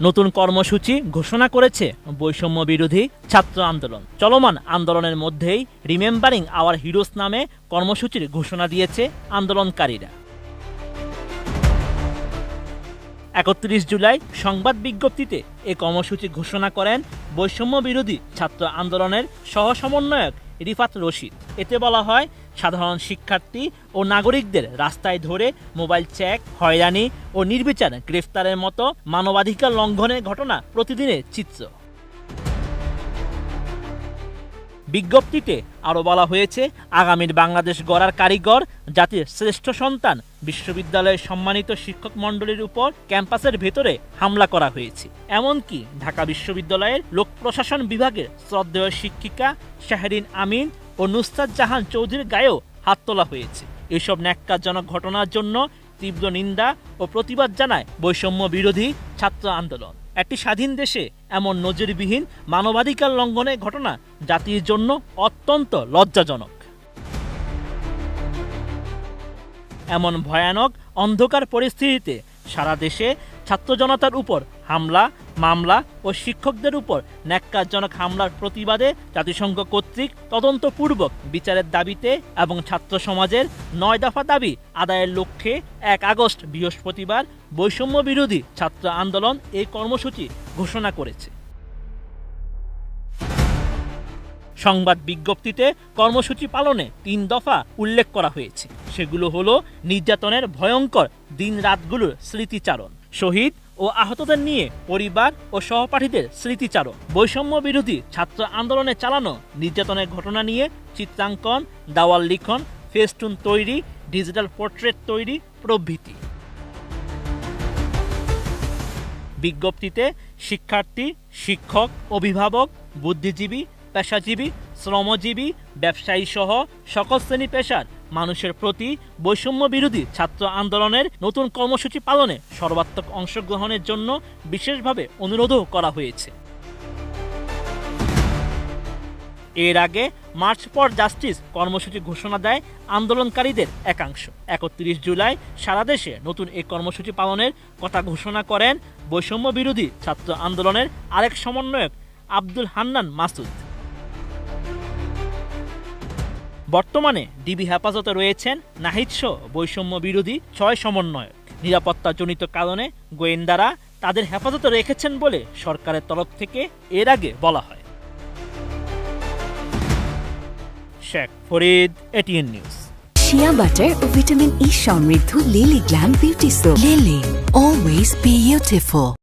নতুন কর্মসূচি ঘোষণা করেছে বৈষম্য বিরোধী ছাত্র আন্দোলন। চলমান আন্দোলনের মধ্যেই রিমেম্বারিং আওয়ার হিরোস নামে কর্মসূচির ঘোষণা দিয়েছে আন্দোলনকারীরা। ৩১ জুলাই সংবাদ বিজ্ঞপ্তিতে এ কর্মসূচি ঘোষণা করেন বৈষম্য বিরোধী ছাত্র আন্দোলনের সহ সমন্বয়ক রিফাত রশিদ। এতে বলা হয়, সাধারণ শিক্ষার্থী ও নাগরিকদের রাস্তায় ধরে মোবাইল চেক, হয়রানি ও নির্বিচার গ্রেফতারের মতো মানবাধিকার লঙ্ঘনের ঘটনা প্রতিদিনের চিত্র। বিজ্ঞপ্তিতে আরও বলা হয়েছে, আগামীর বাংলাদেশ গড়ার কারিগর, জাতির শ্রেষ্ঠ সন্তান বিশ্ববিদ্যালয়ের সম্মানিত শিক্ষক মণ্ডলীর উপর ক্যাম্পাসের ভেতরে হামলা করা হয়েছে। এমনকি ঢাকা বিশ্ববিদ্যালয়ের লোক প্রশাসন বিভাগের শ্রদ্ধেয় শিক্ষিকা শাহরিন আমিন ও নুসরাত জাহান চৌধুরীর গায়েও হাত তোলা হয়েছে। এসব ন্যাক্কারজনক ঘটনার জন্য তীব্র নিন্দা ও প্রতিবাদ জানায় বৈষম্য বিরোধী ছাত্র আন্দোলন। একটি স্বাধীন দেশে এমন নজিরবিহীন মানবাধিকার লঙ্ঘনের ঘটনা জাতির জন্য অত্যন্ত লজ্জাজনক। এমন ভয়ানক অন্ধকার পরিস্থিতিতে সারা দেশে ছাত্র জনতার উপর হামলা, মামলা ও শিক্ষকদের উপর ন্যাক্কারজনক হামলার প্রতিবাদে জাতিসংঘ কর্তৃক তদন্তপূর্বক বিচারের দাবিতে এবং ছাত্র সমাজের ৯ দফা দাবি আদায়ের লক্ষ্যে ১ আগস্ট বৃহস্পতিবার বৈষম্য বিরোধী ছাত্র আন্দোলন এই কর্মসূচি ঘোষণা করেছে। সংবাদ বিজ্ঞপ্তিতে কর্মসূচি পালনে ৩ দফা উল্লেখ করা হয়েছে। সেগুলো হলো নির্যাতনের ভয়ঙ্কর দিন-রাতগুলোর স্মৃতিচারণ, শহীদ ও আহতদের নিয়ে পরিবার ও সহপাঠীদের স্মৃতিচারণ, বৈষম্য বিরোধী ছাত্র আন্দোলনে চালানো নির্যাতনের ঘটনা নিয়ে চিত্রাঙ্কন, দেওয়াল লিখন, ফেস্টুন তৈরি, ডিজিটাল পোর্ট্রেট তৈরি প্রভৃতি। বিজ্ঞপ্তিতে শিক্ষার্থী, শিক্ষক, অভিভাবক, বুদ্ধিজীবী, পেশাজীবী, শ্রমজীবী, ব্যবসায়ী সহ সকল শ্রেণী পেশার মানুষের প্রতি বৈষম্য বিরোধী ছাত্র আন্দোলনের নতুন কর্মসূচি পালনে সর্বাত্মক অংশগ্রহণের জন্য বিশেষভাবে অনুরোধও করা হয়েছে। এর আগে মার্চ ফর জাস্টিস কর্মসূচি ঘোষণা দেয় আন্দোলনকারীদের একাংশ। ৩১ জুলাই সারা দেশে নতুন এই কর্মসূচি পালনের কথা ঘোষণা করেন বৈষম্য বিরোধী ছাত্র আন্দোলনের আরেক সমন্বয়ক আব্দুল হান্নান মাসুদ। বর্তমানে ডিবি হেফাজতে রয়েছেন নাহিদসহ বৈষম্য বিরোধী ৬ সমন্বয়ক। নিরাপত্তাজনিত কারণে গোয়েন্দারা তাদের হেফাজতে রেখেছেন বলে সরকারের তরফ থেকে এর আগে বলা হয়। Sheikh Farid, ATN news. Shea butter ও ভিটামিন ই সমৃদ্ধ Lily glam beauty soap. Lily, always beautiful.